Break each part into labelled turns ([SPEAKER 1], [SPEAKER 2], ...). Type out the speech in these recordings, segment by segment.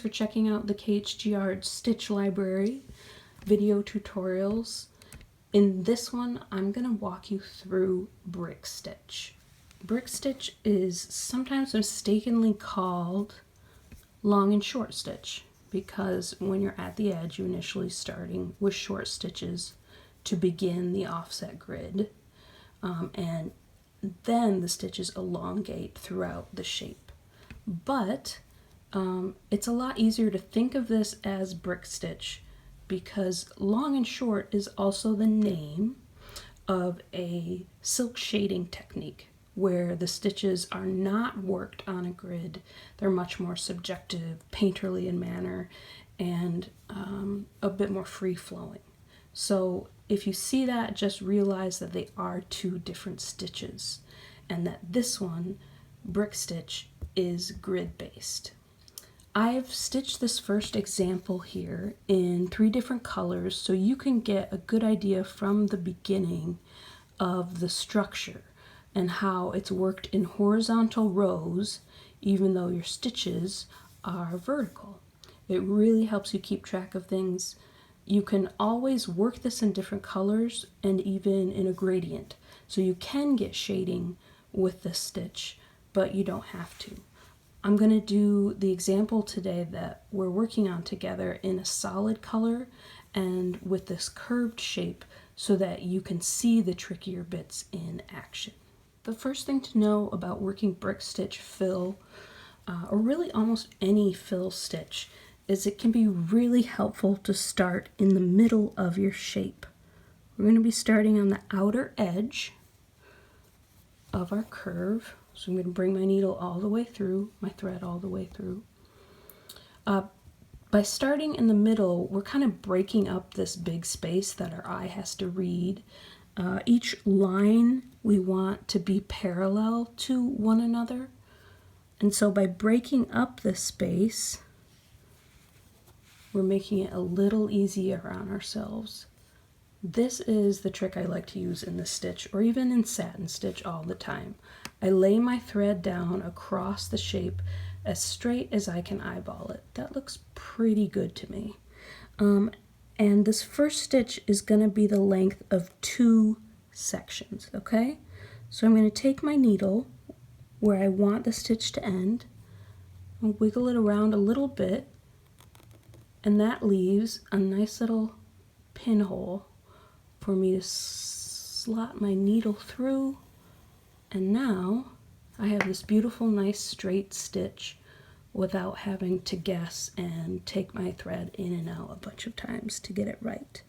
[SPEAKER 1] for checking out the KHG Stitch Library video tutorials. In this one, I'm going to walk you through brick stitch. Brick stitch is sometimes mistakenly called long and short stitch because when you're at the edge, you're initially starting with short stitches to begin the offset grid, and then the stitches elongate throughout the shape. But it's a lot easier to think of this as brick stitch because long and short is also the name of a silk shading technique where the stitches are not worked on a grid. They're much more subjective, painterly in manner, and a bit more free-flowing. So if you see that, just realize that they are two different stitches and that this one, brick stitch, is grid-based. I've stitched this first example here in 3 different colors so you can get a good idea from the beginning of the structure and how it's worked in horizontal rows even though your stitches are vertical. It really helps you keep track of things. You can always work this in different colors and even in a gradient. So you can get shading with this stitch, but you don't have to. I'm going to do the example today that we're working on together in a solid color and with this curved shape so that you can see the trickier bits in action. The first thing to know about working brick stitch fill, or really almost any fill stitch, is it can be really helpful to start in the middle of your shape. We're going to be starting on the outer edge of our curve. So I'm going to bring my needle all the way through, my thread all the way through. By starting in the middle, we're kind of breaking up this big space that our eye has to read. Each line we want to be parallel to one another. And so by breaking up this space, we're making it a little easier on ourselves. This is the trick I like to use in this stitch, or even in satin stitch all the time. I lay my thread down across the shape as straight as I can eyeball it. That looks pretty good to me. And this first stitch is going to be the length of 2 sections, okay? So I'm going to take my needle where I want the stitch to end and wiggle it around a little bit, and that leaves a nice little pinhole for me to slot my needle through. And now I have this beautiful, nice straight stitch without having to guess and take my thread in and out a bunch of times to get it right.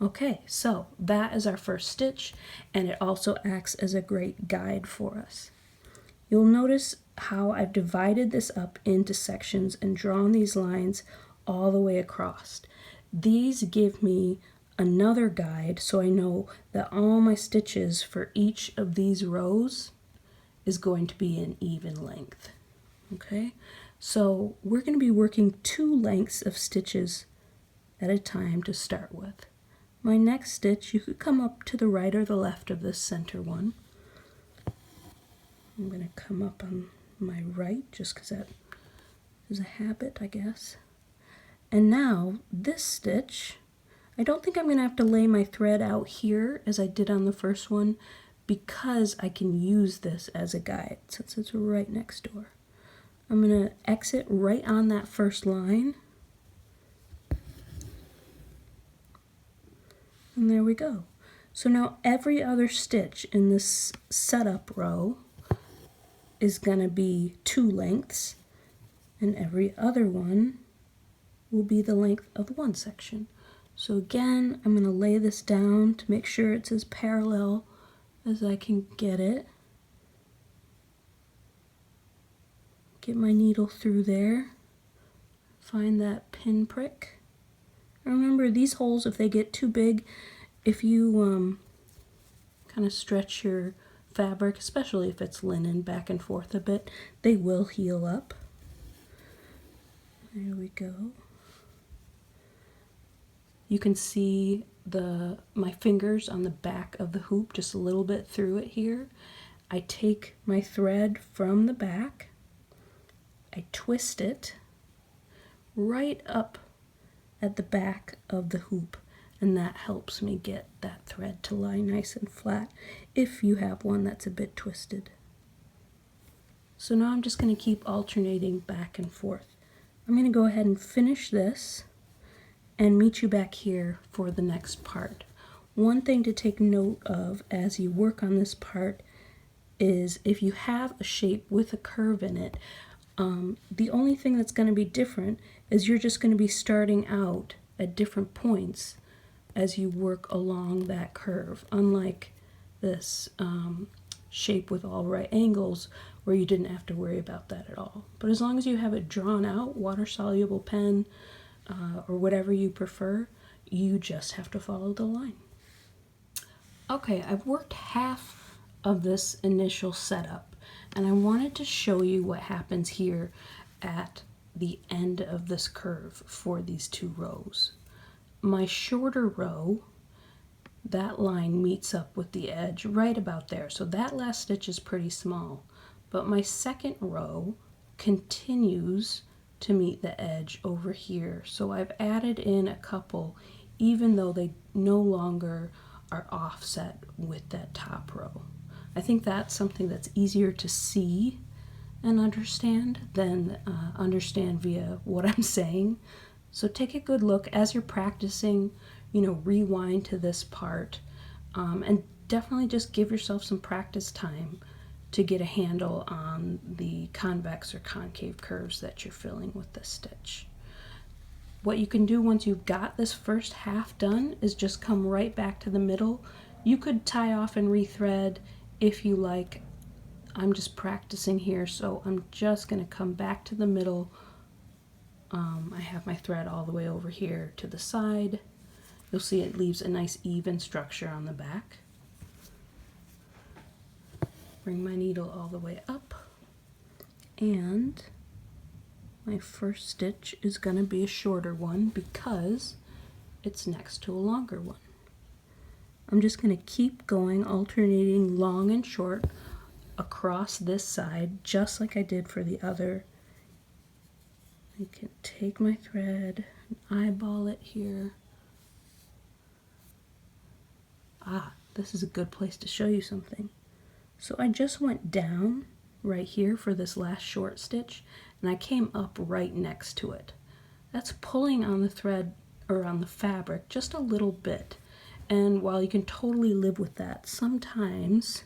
[SPEAKER 1] Okay, so that is our first stitch, and it also acts as a great guide for us. You'll notice how I've divided this up into sections and drawn these lines all the way across. These give me another guide so I know that all my stitches for each of these rows is going to be an even length. Okay, so we're going to be working 2 lengths of stitches at a time to start with. My next stitch, you could come up to the right or the left of this center one. I'm going to come up on my right just because that is a habit, I guess. And now this stitch, I don't think I'm going to have to lay my thread out here as I did on the first one because I can use this as a guide since it's right next door. I'm going to exit right on that first line. And there we go. So now every other stitch in this setup row is going to be 2 lengths, and every other one will be the length of 1 section. So again, I'm going to lay this down to make sure it's as parallel as I can get it. Get my needle through there. Find that pinprick. Remember, these holes, if they get too big, if you kind of stretch your fabric, especially if it's linen, back and forth a bit, they will heal up. There we go. You can see my fingers on the back of the hoop just a little bit through it here. I take my thread from the back, I twist it, right up at the back of the hoop, and that helps me get that thread to lie nice and flat if you have one that's a bit twisted. So now I'm just going to keep alternating back and forth. I'm going to go ahead and finish this and meet you back here for the next part. One thing to take note of as you work on this part is if you have a shape with a curve in it, the only thing that's going to be different is you're just going to be starting out at different points as you work along that curve, unlike this shape with all right angles where you didn't have to worry about that at all. But as long as you have it drawn out, water-soluble pen, or whatever you prefer, you just have to follow the line. Okay, I've worked half of this initial setup, and I wanted to show you what happens here at the end of this curve for these two rows. My shorter row, that line meets up with the edge right about there, so that last stitch is pretty small, but my second row continues to meet the edge over here, so I've added in a couple even though they no longer are offset with that top row. I think that's something that's easier to see and understand than understand via what I'm saying. So take a good look as you're practicing, rewind to this part, and definitely just give yourself some practice time to get a handle on the convex or concave curves that you're filling with this stitch. What you can do once you've got this first half done is just come right back to the middle. You could tie off and rethread if you like. I'm just practicing here, so I'm just going to come back to the middle. I have my thread all the way over here to the side. You'll see it leaves a nice even structure on the back. Bring my needle all the way up, and my first stitch is going to be a shorter one because it's next to a longer one. I'm just going to keep going, alternating long and short across this side, just like I did for the other. I can take my thread and eyeball it here. This is a good place to show you something. So I just went down right here for this last short stitch, and I came up right next to it. That's pulling on the thread or on the fabric just a little bit. And while you can totally live with that, sometimes,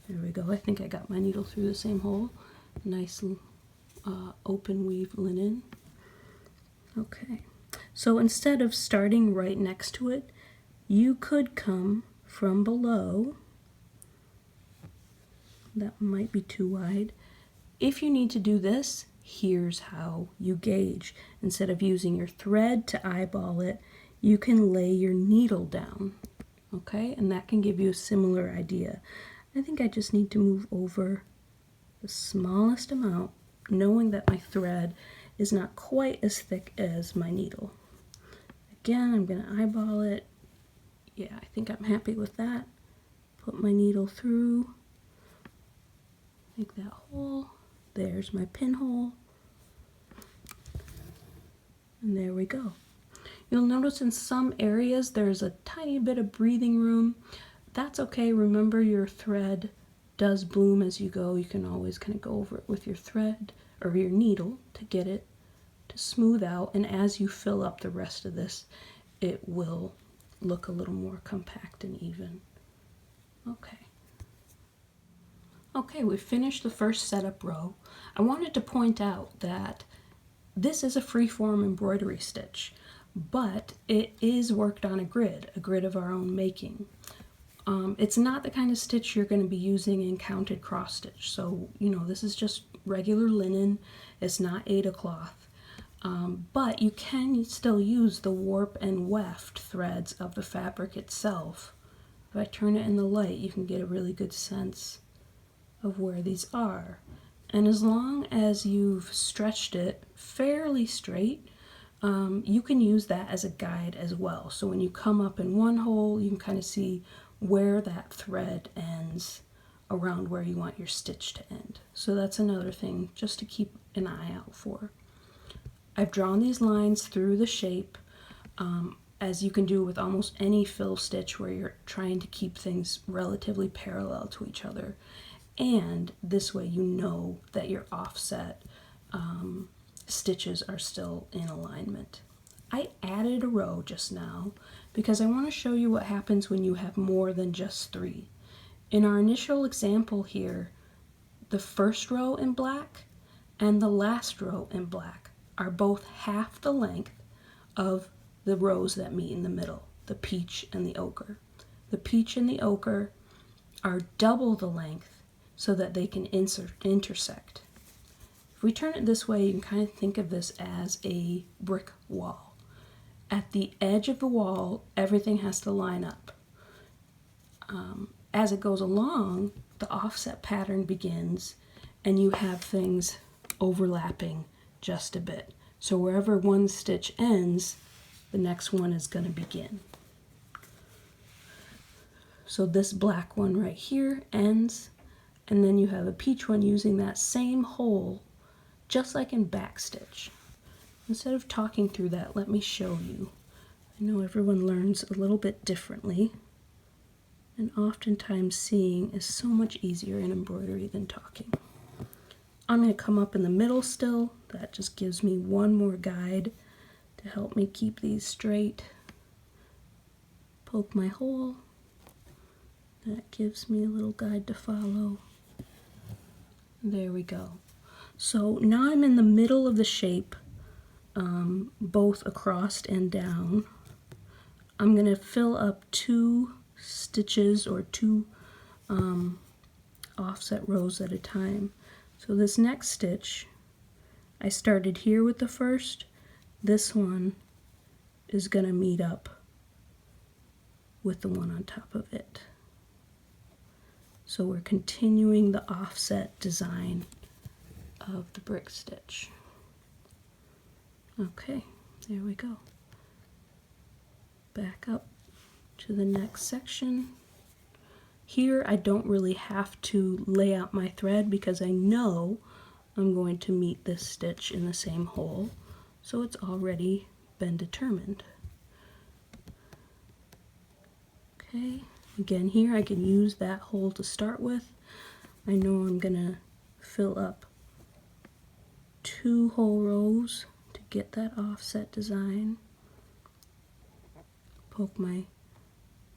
[SPEAKER 1] there we go, I think I got my needle through the same hole. Nice open weave linen. Okay, so instead of starting right next to it, you could come from below. That might be too wide. If you need to do this, here's how you gauge. Instead of using your thread to eyeball it, you can lay your needle down, okay? And that can give you a similar idea. I think I just need to move over the smallest amount, knowing that my thread is not quite as thick as my needle. Again, I'm going to eyeball it. Yeah, I think I'm happy with that. Put my needle through, make that hole. There's my pinhole. And there we go. You'll notice in some areas there's a tiny bit of breathing room. That's okay. Remember, your thread does bloom as you go. You can always kind of go over it with your thread or your needle to get it to smooth out. And as you fill up the rest of this, it will look a little more compact and even. Okay, we finished the first setup row. I wanted to point out that this is a free-form embroidery stitch, but it is worked on a grid of our own making. It's not the kind of stitch you're going to be using in counted cross stitch. So, this is just regular linen. It's not Aida cloth. But you can still use the warp and weft threads of the fabric itself. If I turn it in the light, you can get a really good sense of where these are. And as long as you've stretched it fairly straight, you can use that as a guide as well. So when you come up in one hole, you can kind of see where that thread ends around where you want your stitch to end. So that's another thing just to keep an eye out for. I've drawn these lines through the shape, as you can do with almost any fill stitch where you're trying to keep things relatively parallel to each other. And this way you know that your offset stitches are still in alignment. I added a row just now because I want to show you what happens when you have more than just 3. In our initial example here, the first row in black and the last row in black are both half the length of the rows that meet in the middle, the peach and the ochre. The peach and the ochre are double the length so that they can intersect. If we turn it this way, you can kind of think of this as a brick wall. At the edge of the wall, everything has to line up. As it goes along, the offset pattern begins and you have things overlapping just a bit. So wherever one stitch ends, the next one is going to begin. So this black one right here ends, and then you have a peach one using that same hole, just like in backstitch. Instead of talking through that, let me show you. I know everyone learns a little bit differently, and oftentimes seeing is so much easier in embroidery than talking. I'm going to come up in the middle still. That just gives me one more guide to help me keep these straight. Poke my hole. That gives me a little guide to follow. There we go. So now I'm in the middle of the shape, both across and down. I'm going to fill up 2 stitches or 2 offset rows at a time. So this next stitch, I started here with the first. This one is going to meet up with the one on top of it. So we're continuing the offset design of the brick stitch. Okay, there we go. Back up to the next section. Here I don't really have to lay out my thread because I know I'm going to meet this stitch in the same hole, so it's already been determined. Okay, again here I can use that hole to start with. I know I'm gonna fill up 2 whole rows to get that offset design. Poke my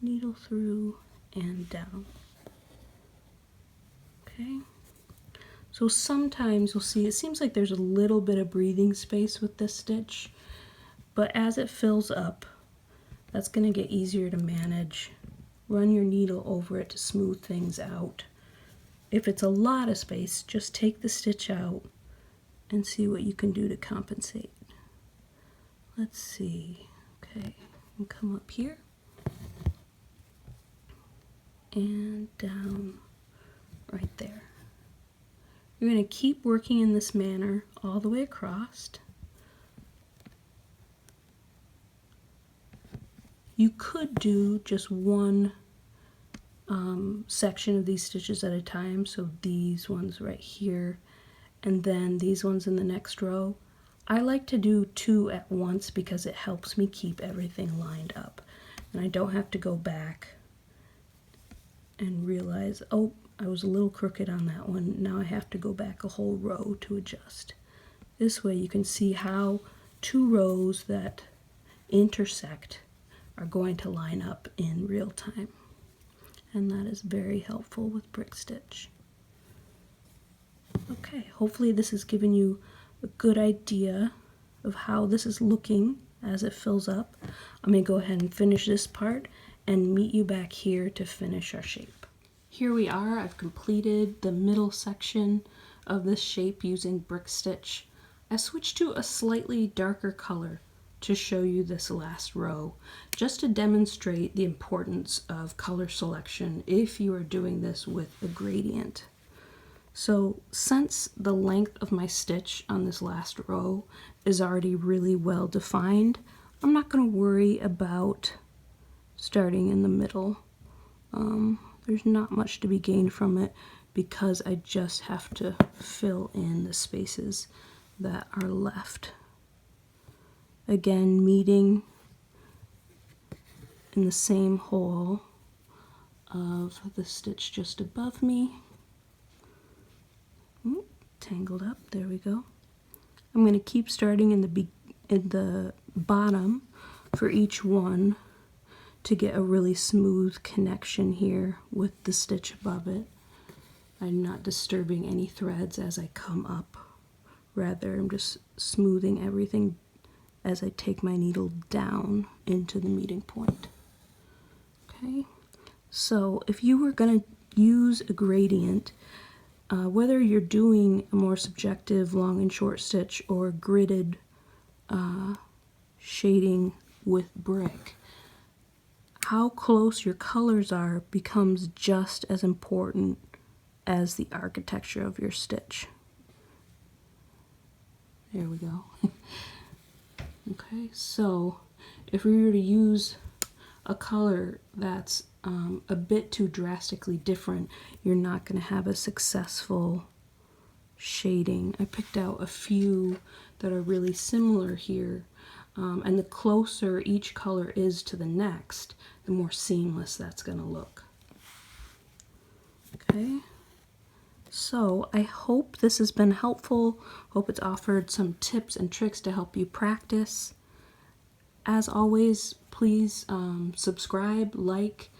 [SPEAKER 1] needle through and down. Okay, so sometimes you'll see it seems like there's a little bit of breathing space with this stitch, but as it fills up, that's going to get easier to manage. Run your needle over it to smooth things out. If it's a lot of space, just take the stitch out and see what you can do to compensate. Let's see. Okay, and come up here and down right there. You're going to keep working in this manner all the way across. You could do just one section of these stitches at a time, so these ones right here and then these ones in the next row. I like to do 2 at once because it helps me keep everything lined up and I don't have to go back and realize, oh, I was a little crooked on that one. Now I have to go back a whole row to adjust. This way you can see how 2 rows that intersect are going to line up in real time. And that is very helpful with brick stitch. Okay, hopefully this has given you a good idea of how this is looking as it fills up. I'm going to go ahead and finish this part and meet you back here to finish our shape. Here we are. I've completed the middle section of this shape using brick stitch. I switched to a slightly darker color to show you this last row, just to demonstrate the importance of color selection if you are doing this with a gradient. So since the length of my stitch on this last row is already really well defined, I'm not going to worry about starting in the middle. There's not much to be gained from it because I just have to fill in the spaces that are left. Again, meeting in the same hole of the stitch just above me. Tangled up, there we go. I'm going to keep starting in the bottom for each one to get a really smooth connection here with the stitch above it. I'm not disturbing any threads as I come up. Rather, I'm just smoothing everything as I take my needle down into the meeting point. Okay, so if you were going to use a gradient, whether you're doing a more subjective long and short stitch or gridded shading with brick, how close your colors are becomes just as important as the architecture of your stitch. There we go. Okay, so if we were to use a color that's a bit too drastically different, you're not going to have a successful shading. I picked out a few that are really similar here, and the closer each color is to the next, the more seamless that's going to look. Okay, so I hope this has been helpful. Hope it's offered some tips and tricks to help you practice. As always, please subscribe, like,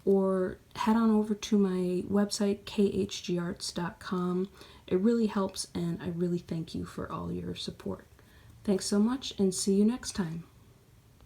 [SPEAKER 1] or head on over to my website, khgarts.com. It really helps, and I really thank you for all your support. Thanks so much, and see you next time.